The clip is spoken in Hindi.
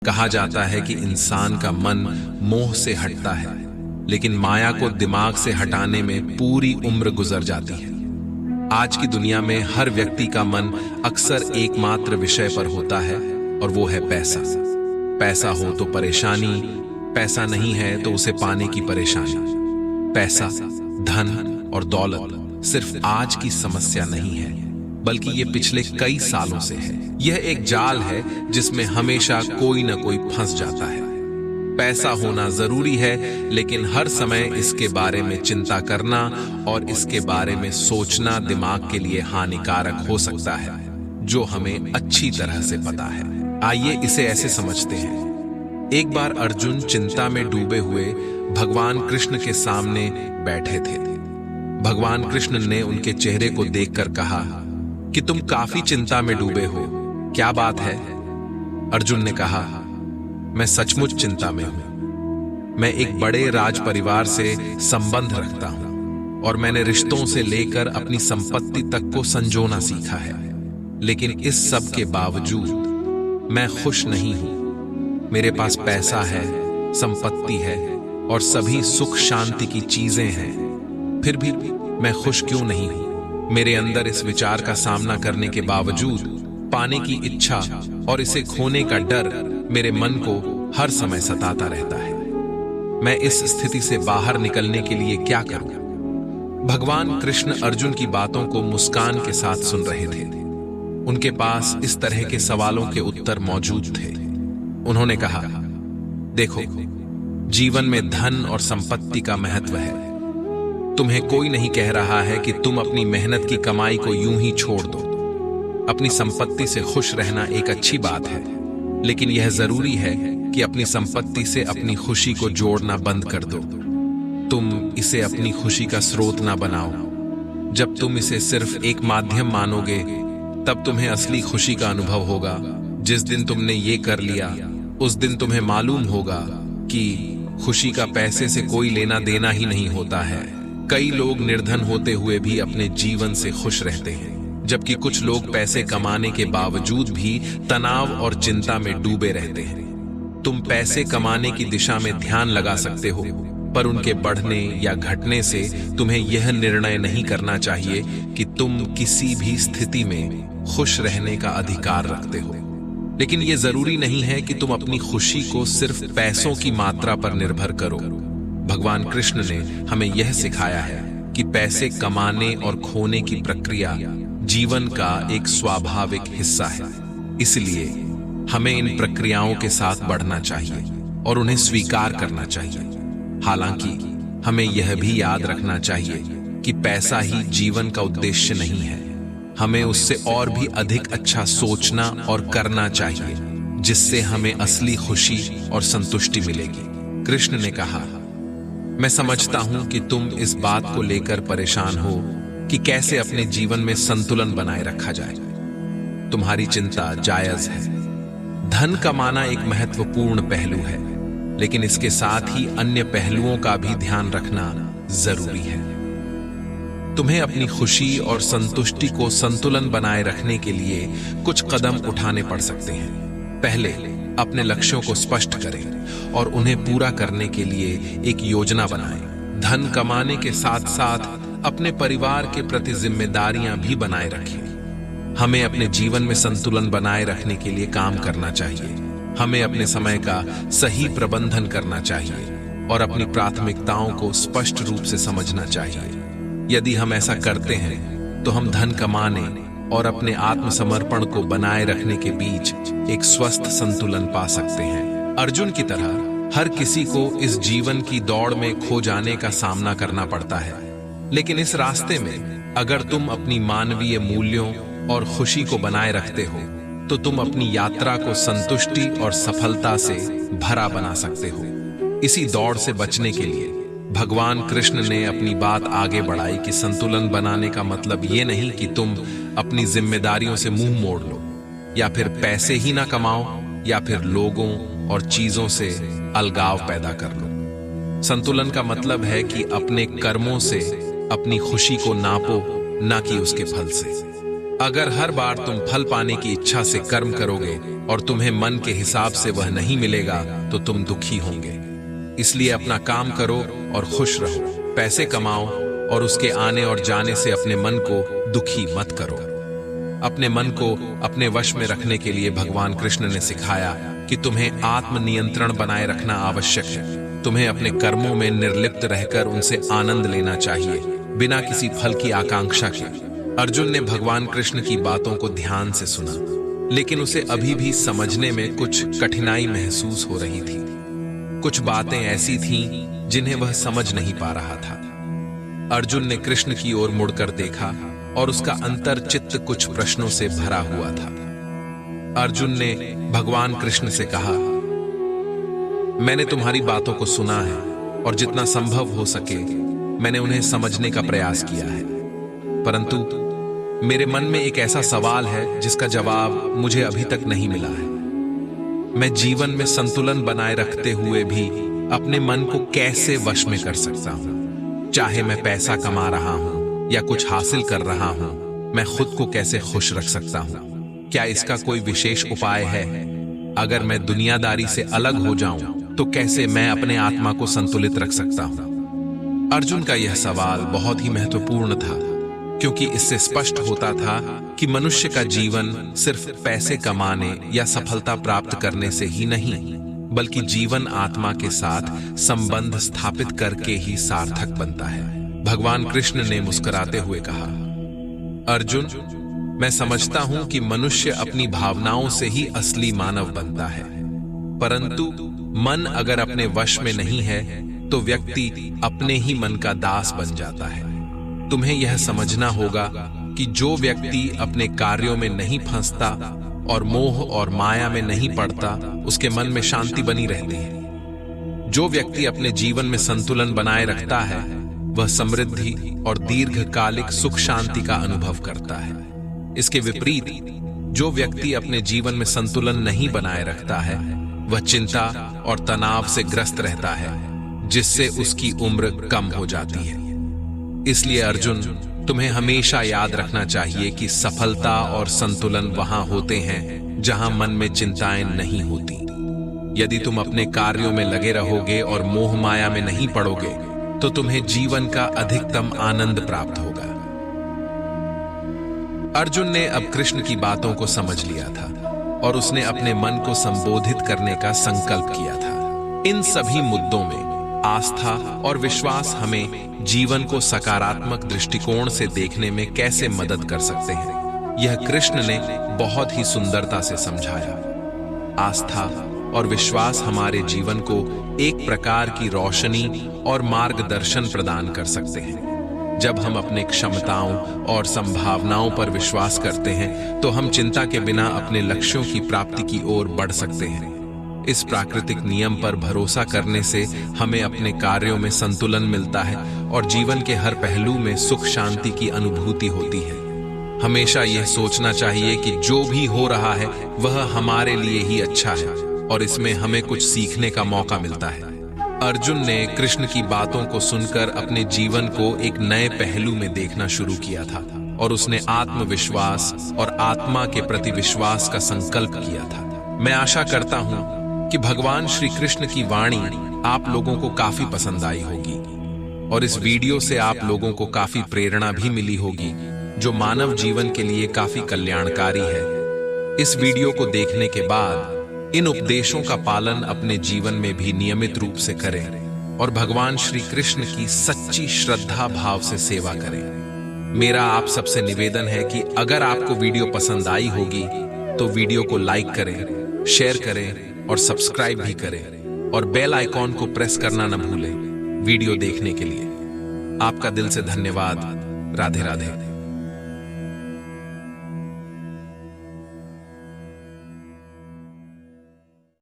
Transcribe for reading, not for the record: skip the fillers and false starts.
कहा जाता है कि इंसान का मन मोह से हटता है, लेकिन माया को दिमाग से हटाने में पूरी उम्र गुजर जाती है। आज की दुनिया में हर व्यक्ति का मन अक्सर एकमात्र विषय पर होता है, और वो है पैसा। पैसा हो तो परेशानी, पैसा नहीं है तो उसे पाने की परेशानी। पैसा, धन और दौलत सिर्फ आज की समस्या नहीं है, बल्कि ये पिछले कई सालों से है। यह एक जाल है जिसमें हमेशा कोई ना कोई फंस जाता है। पैसा होना जरूरी है, लेकिन हर समय इसके बारे में चिंता करना और इसके बारे में सोचना दिमाग के लिए हानिकारक हो सकता है, जो हमें अच्छी तरह से पता है। आइए इसे ऐसे समझते हैं। एक बार अर्जुन चिंता में डूबे हुए भगवान कृष्ण के सामने बैठे थे। भगवान कृष्ण ने उनके चेहरे को देखकर कहा कि तुम काफी चिंता में डूबे हो, क्या बात है? अर्जुन ने कहा, मैं सचमुच चिंता में हूं। मैं एक बड़े राज परिवार से संबंध रखता हूं और मैंने रिश्तों से लेकर अपनी संपत्ति तक को संजोना सीखा है, लेकिन इस सब के बावजूद मैं खुश नहीं हूं। मेरे पास पैसा है, संपत्ति है और सभी सुख शांति की चीजें हैं, फिर भी मैं खुश क्यों नहीं हूं? मेरे अंदर इस विचार का सामना करने के बावजूद पाने की इच्छा और इसे खोने का डर मेरे मन को हर समय सताता रहता है। मैं इस स्थिति से बाहर निकलने के लिए क्या करूं? भगवान कृष्ण अर्जुन की बातों को मुस्कान के साथ सुन रहे थे। उनके पास इस तरह के सवालों के उत्तर मौजूद थे। उन्होंने कहा, देखो, जीवन में धन और संपत्ति का महत्व है। तुम्हें कोई नहीं कह रहा है कि तुम अपनी मेहनत की कमाई को यूं ही छोड़ दो। अपनी संपत्ति से खुश रहना एक अच्छी बात है, लेकिन यह जरूरी है कि अपनी संपत्ति से अपनी खुशी को जोड़ना बंद कर दो। तुम इसे अपनी खुशी का स्रोत ना बनाओ। जब तुम इसे सिर्फ एक माध्यम मानोगे, तब तुम्हें असली खुशी का अनुभव होगा। जिस दिन तुमने ये कर लिया, उस दिन तुम्हें मालूम होगा कि खुशी का पैसे से कोई लेना देना ही नहीं होता है। कई लोग निर्धन होते हुए भी अपने जीवन से खुश रहते हैं, जबकि कुछ लोग पैसे कमाने के बावजूद भी तनाव और चिंता में डूबे रहते हैं। तुम पैसे कमाने की दिशा में ध्यान लगा सकते हो, पर उनके बढ़ने या घटने से तुम्हें यह निर्णय नहीं करना चाहिए कि तुम किसी भी स्थिति में खुश रहने का अधिकार रखते हो। लेकिन यह जरूरी नहीं है कि तुम अपनी खुशी को सिर्फ पैसों की मात्रा पर निर्भर करो। भगवान कृष्ण ने हमें यह सिखाया है कि पैसे कमाने और खोने की प्रक्रिया जीवन का एक स्वाभाविक हिस्सा है। इसलिए हमें इन प्रक्रियाओं के साथ बढ़ना चाहिए और उन्हें स्वीकार करना चाहिए। हालांकि हमें यह भी याद रखना चाहिए कि पैसा ही जीवन का उद्देश्य नहीं है। हमें उससे और भी अधिक अच्छा सोचना और करना चाहिए, जिससे हमें असली खुशी और संतुष्टि मिलेगी। कृष्ण ने कहा, मैं समझता हूं कि तुम इस बात को लेकर परेशान हो कि कैसे अपने जीवन में संतुलन बनाए रखा जाए। तुम्हारी चिंता जायज है। धन कमाना एक महत्वपूर्ण पहलू है, लेकिन इसके साथ ही अन्य पहलुओं का भी ध्यान रखना जरूरी है। तुम्हें अपनी खुशी और संतुष्टि को संतुलन बनाए रखने के लिए कुछ कदम उठाने पड़ सकते हैं। पहले अपने लक्ष्यों को स्पष्ट करें और उन्हें पूरा करने के लिए एक योजना बनाएं। धन कमाने के साथ साथ अपने परिवार के प्रति जिम्मेदारियां भी बनाए रखें। हमें अपने जीवन में संतुलन बनाए रखने के लिए काम करना चाहिए। हमें अपने समय का सही प्रबंधन करना चाहिए और अपनी प्राथमिकताओं को स्पष्ट रूप से समझना चाहिए। यदि हम ऐसा करते हैं तो हम धन कमाने और अपने आत्मसमर्पण को बनाए रखने के बीच एक स्वस्थ संतुलन पा सकते हैं। अर्जुन की तरह हर किसी को इस जीवन की दौड़ में खो जाने का सामना करना पड़ता है, लेकिन इस रास्ते में अगर तुम अपनी मानवीय मूल्यों और खुशी को बनाए रखते हो, तो तुम अपनी यात्रा को संतुष्टि और सफलता से भरा बना सकते हो। इसी दौड़ से बचने के लिए भगवान कृष्ण ने अपनी बात आगे बढ़ाई कि संतुलन बनाने का मतलब ये नहीं कि तुम अपनी जिम्मेदारियों से मुंह मोड़ लो, या फिर पैसे ही ना कमाओ, या फिर लोगों और चीजों से अलगाव पैदा कर लो। संतुलन का मतलब है कि अपने कर्मों से अपनी खुशी को नापो, ना कि उसके फल से। अगर हर बार तुम फल पाने की इच्छा से कर्म करोगे और तुम्हें मन के हिसाब से वह नहीं मिलेगा तो तुम दुखी होंगे। इसलिए अपना काम करो और खुश रहो, पैसे कमाओ और उसके आने और जाने से अपने मन को दुखी मत करो। अपने मन को अपने वश में रखने के लिए भगवान कृष्ण ने सिखाया कि तुम्हें आत्मनियंत्रण बनाए रखना आवश्यक है। तुम्हें अपने कर्मों में निर्लिप्त रहकर उनसे आनंद लेना चाहिए, बिना किसी फल की आकांक्षा के। अर्जुन ने भगवान कृष्ण की बातों को ध्यान से सुना, लेकिन उसे अभी भी समझने में कुछ कठिनाई महसूस हो रही थी। कुछ बातें ऐसी थीं जिन्हें वह समझ नहीं पा रहा था। अर्जुन ने कृष्ण की ओर मुड़कर देखा और उसका अंतर चित्त कुछ प्रश्नों से भरा हुआ था। अर्जुन ने भगवान कृष्ण से कहा, मैंने तुम्हारी बातों को सुना है और जितना संभव हो सके मैंने उन्हें समझने का प्रयास किया है, परंतु मेरे मन में एक ऐसा सवाल है जिसका जवाब मुझे अभी तक नहीं मिला है। मैं जीवन में संतुलन बनाए रखते हुए भी अपने मन को कैसे वश में कर सकता हूं? चाहे मैं पैसा कमा रहा हूं या कुछ हासिल कर रहा हूं, मैं खुद को कैसे खुश रख सकता हूं? क्या इसका कोई विशेष उपाय है? अगर मैं दुनियादारी से अलग हो जाऊं तो कैसे मैं अपने आत्मा को संतुलित रख सकता हूं? अर्जुन का यह सवाल बहुत ही महत्वपूर्ण था, क्योंकि इससे स्पष्ट होता था कि मनुष्य का जीवन सिर्फ पैसे कमाने या सफलता प्राप्त करने से ही नहीं, बल्कि जीवन आत्मा के साथ संबंध स्थापित करके ही सार्थक बनता है। भगवान कृष्ण ने मुस्कुराते हुए कहा, अर्जुन, मैं समझता हूं कि मनुष्य अपनी भावनाओं से ही असली मानव बनता है, परंतु मन अगर अपने वश में नहीं है तो व्यक्ति अपने ही मन का दास बन जाता है। तुम्हें यह समझना होगा कि जो व्यक्ति अपने कार्यों में नहीं फंसता और मोह और माया में नहीं पड़ता, उसके मन में शांति बनी रहती है। जो व्यक्ति अपने जीवन में संतुलन बनाए रखता है वह समृद्धि और दीर्घकालिक सुख शांति का अनुभव करता है। इसके विपरीत जो व्यक्ति अपने जीवन में संतुलन नहीं बनाए रखता है वह चिंता और तनाव से ग्रस्त रहता है, जिससे उसकी उम्र कम हो जाती है। इसलिए अर्जुन, तुम्हें हमेशा याद रखना चाहिए कि सफलता और संतुलन वहां होते हैं जहां मन में चिंताएं नहीं होती। यदि तुम अपने कार्यों में लगे रहोगे और मोह माया में नहीं पड़ोगे तो तुम्हें जीवन का अधिकतम आनंद प्राप्त होगा। अर्जुन ने अब कृष्ण की बातों को समझ लिया था और उसने अपने मन को संबोधित करने का संकल्प किया था। इन सभी मुद्दों में आस्था और विश्वास हमें जीवन को सकारात्मक दृष्टिकोण से देखने में कैसे मदद कर सकते हैं, यह कृष्ण ने बहुत ही सुंदरता से समझाया। आस्था और विश्वास हमारे जीवन को एक प्रकार की रोशनी और मार्गदर्शन प्रदान कर सकते हैं। जब हम अपने क्षमताओं और संभावनाओं पर विश्वास करते हैं तो हम चिंता के बिना अपने लक्ष्यों की प्राप्ति की ओर बढ़ सकते हैं। इस प्राकृतिक नियम पर भरोसा करने से हमें अपने कार्यों में संतुलन मिलता है और जीवन के हर पहलू में सुख शांति की अनुभूति होती है। हमेशा यह सोचना चाहिए कि जो भी हो रहा है वह हमारे लिए ही अच्छा है और इसमें हमें कुछ सीखने का मौका मिलता है। अर्जुन ने कृष्ण की बातों को सुनकर अपने जीवन को एक नए पहलू में देखना शुरू किया था और उसने आत्मविश्वास और आत्मा के प्रति विश्वास का संकल्प किया था। मैं आशा करता हूं कि भगवान श्री कृष्ण की वाणी आप लोगों को काफी पसंद आई होगी और इस वीडियो से आप लोगों को काफी प्रेरणा भी मिली होगी, जो मानव जीवन के लिए काफी कल्याणकारी है। इस वीडियो को देखने के बाद इन उपदेशों का पालन अपने जीवन में भी नियमित रूप से करें और भगवान श्री कृष्ण की सच्ची श्रद्धा भाव से सेवा करें। मेरा आप सबसे निवेदन है कि अगर आपको वीडियो पसंद आई होगी तो वीडियो को लाइक करें, शेयर करें और सब्सक्राइब भी करें और बेल आइकॉन को प्रेस करना न भूलें वीडियो देखने के लिए। आपका दिल से धन्यवाद। राधे राधे।